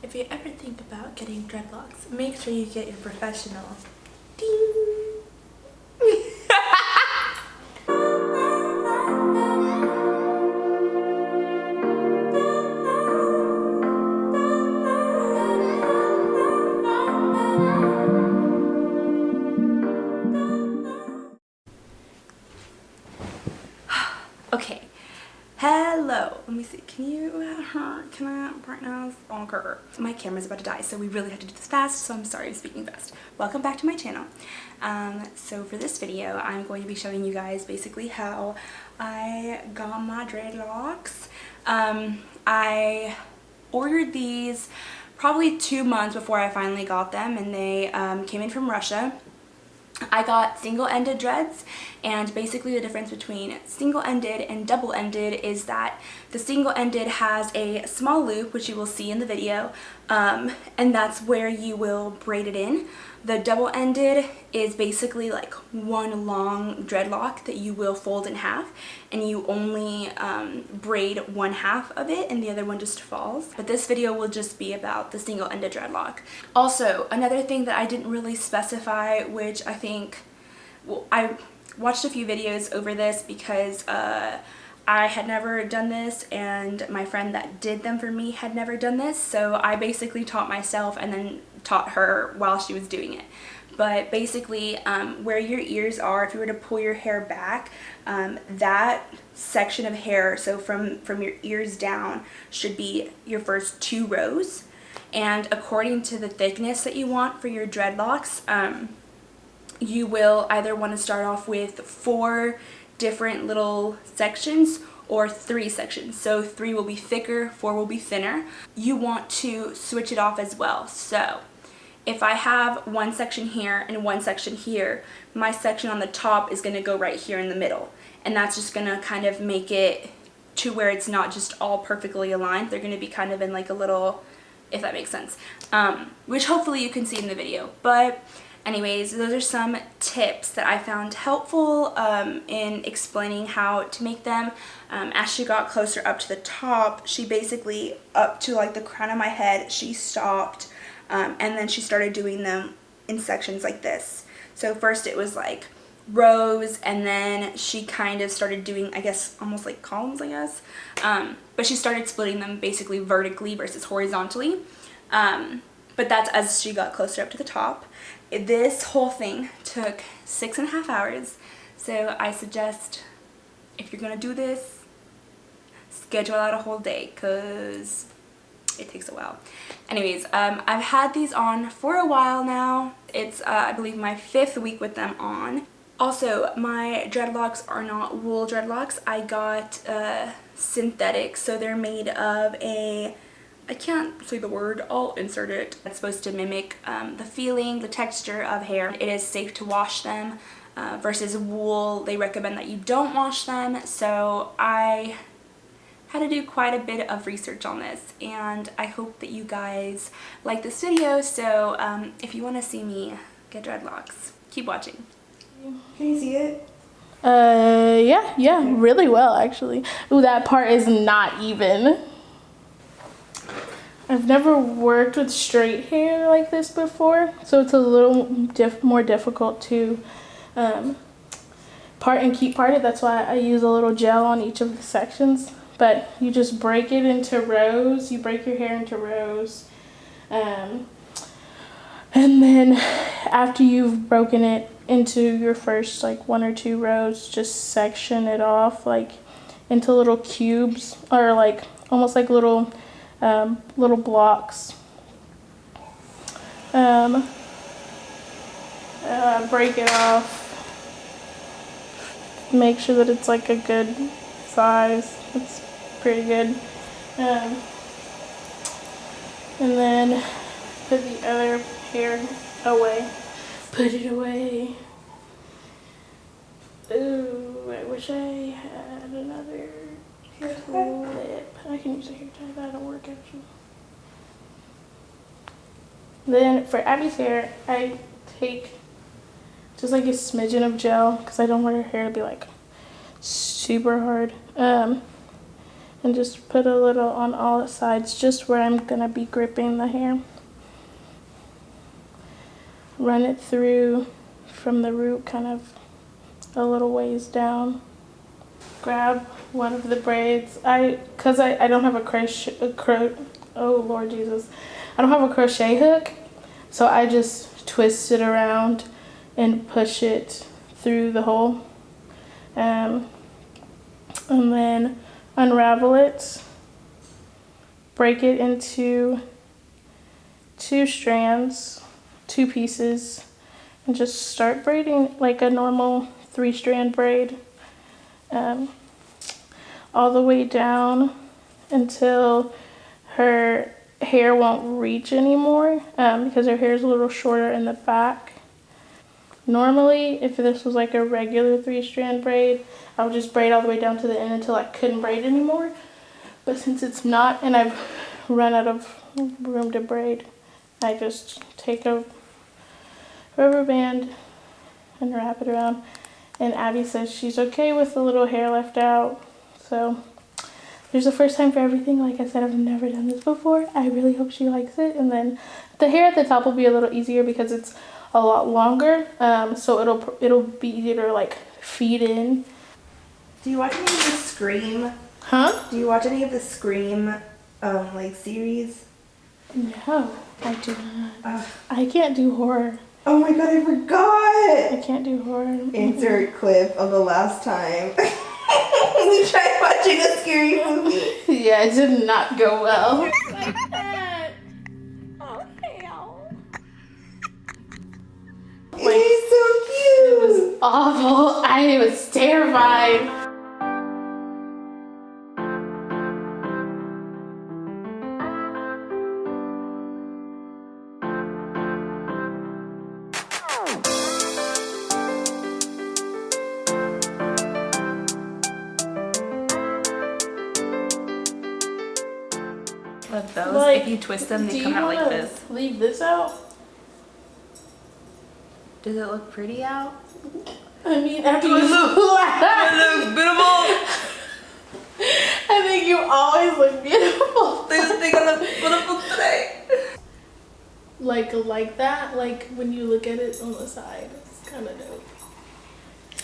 If you ever think about getting dreadlocks, make sure you get your professional. Ding! Okay. Hello. Let me see. Can I pronounce Onker? My camera's about to die, so we really have to do this fast, so I'm sorry I'm speaking fast. Welcome back to my channel. So for this video, I'm going to be showing you guys basically how I got my dreadlocks. I ordered these probably 2 months before I finally got them, and they came in from Russia. I got single-ended dreads, and basically the difference between single-ended and double-ended is that the single-ended has a small loop, which you will see in the video, and that's where you will braid it in. The double-ended is basically like one long dreadlock that you will fold in half, and you only braid one half of it and the other one just falls. But this video will just be about the single-ended dreadlock. Also, another thing that I didn't really specify, which I think, well, I watched a few videos over this because I had never done this, and my friend that did them for me had never done this, so I basically taught myself and then taught her while she was doing it. But basically, where your ears are, if you were to pull your hair back, that section of hair, so from your ears down, should be your first 2 rows. And according to the thickness that you want for your dreadlocks, you will either want to start off with 4 different little sections or 3 sections. So 3 will be thicker, 4 will be thinner. You want to switch it off as well. So if I have one section here and one section here, my section on the top is going to go right here in the middle, and that's just going to kind of make it to where it's not just all perfectly aligned. They're going to be kind of in like a little, if that makes sense, which hopefully you can see in the video. But anyways, those are some tips that I found helpful in explaining how to make them. As she got closer up to the top, she basically, up to like the crown of my head, she stopped, and then she started doing them in sections like this. So first it was like rows, and then she kind of started doing, I guess, almost like columns, I guess. But she started splitting them basically vertically versus horizontally. But that's as she got closer up to the top. This whole thing took 6.5 hours, so I suggest, if you're gonna do this, schedule out a whole day, because it takes a while. Anyways, I've had these on for a while now. It's I believe my 5th week with them on. Also, my dreadlocks are not wool dreadlocks. I got synthetic, so they're made of a, I can't say the word, I'll insert it. It's supposed to mimic the feeling, the texture of hair. It is safe to wash them versus wool. They recommend that you don't wash them, so I had to do quite a bit of research on this, and I hope that you guys like this video. So if you want to see me get dreadlocks, keep watching. Can you see it? Yeah, really well actually. Ooh, that part is not even. I've never worked with straight hair like this before, so it's a little more difficult to part and keep parted. That's why I use a little gel on each of the sections. But you just break it into rows. You break your hair into rows. And then after you've broken it into your first like 1 or 2 rows, just section it off like into little cubes, or like almost like little blocks. Break it off. Make sure that it's like a good size. It's pretty good. And then put the other hair away. Put it away. Ooh, I wish I had another hair clip. I can use a hair tie. That'll work actually. Then for Abby's hair, I take just like a smidgen of gel, because I don't want her hair to be like super hard. and just put a little on all sides, just where I'm gonna be gripping the hair. Run it through from the root kind of a little ways down. Grab one of the braids. Cause I don't have a oh Lord Jesus. I don't have a crochet hook, so I just twist it around and push it through the hole. And then unravel it, break it into 2 strands, 2 pieces, and just start braiding like a normal 3-strand braid, all the way down until her hair won't reach anymore, because her hair is a little shorter in the back. Normally, if this was like a regular 3-strand braid, I would just braid all the way down to the end until I couldn't braid anymore. But since it's not, and I've run out of room to braid, I just take a rubber band and wrap it around. And Abby says she's okay with the little hair left out. So there's a first time for everything. Like I said, I've never done this before. I really hope she likes it. And then the hair at the top will be a little easier because it's a lot longer. So it'll be easier to like feed in. Do you watch any of the Scream? Huh? Do you watch any of the Scream like series? No, I do not. I can't do horror. Oh my god, I forgot! I can't do horror. Insert clip of the last time we tried watching a scary movie. Yeah, it did not go well. Oh hell. Like, He's so cute! it was awful. I was terrified. With those, Like, if you twist them, they do come you out like wanna this. leave this out? Does it look pretty out? I mean, after you I think you always look beautiful. They're gonna look beautiful today. Like that, like when you look at it on the side, it's kind of dope.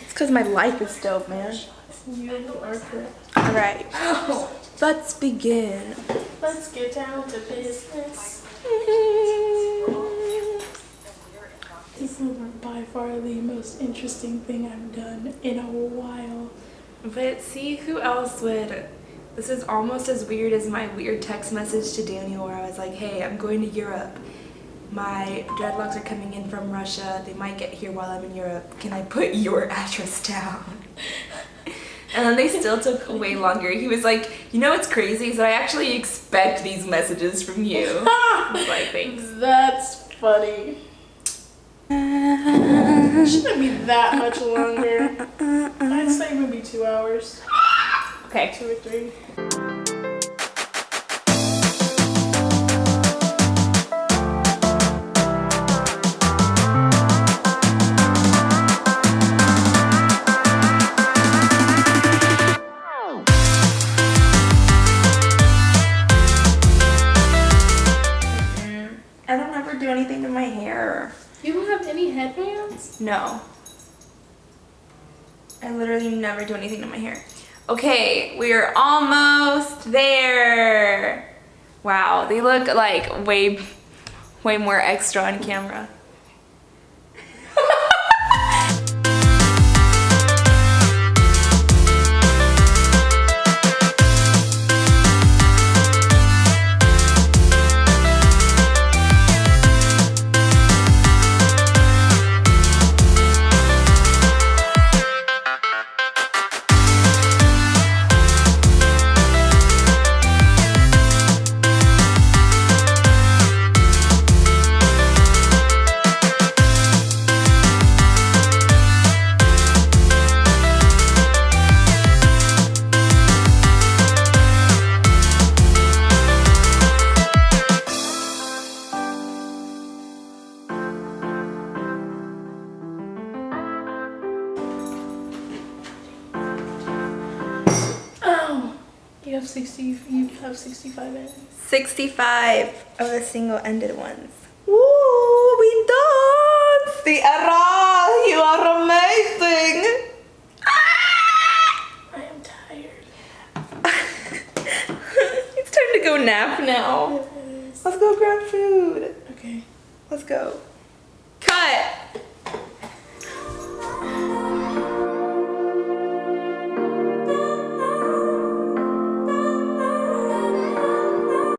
It's because my life is dope, man. You are correct. Alright, let's begin. Let's get down to business. This is by far the most interesting thing I've done in a while. But see, who else would... This is almost as weird as my weird text message to Daniel where I was like, hey, I'm going to Europe. My dreadlocks are coming in from Russia. They might get here while I'm in Europe. Can I put your address down? And then they still took way longer. He was like, you know what's crazy is that I actually expect these messages from you. I was like, thanks. That's funny. It shouldn't be that much longer. I'd say maybe 2 hours. Okay. 2 or 3. I don't ever do anything to my hair. You don't have any headbands? No. I literally never do anything to my hair. Okay, we are almost there. Wow, they look like way more extra on camera. 60. You have 65 ends. 65 of the single-ended ones. Woo! We done! Sierra, you are amazing! I am tired. It's time to go nap now. Yes. Let's go grab food. Okay. Let's go. Cut!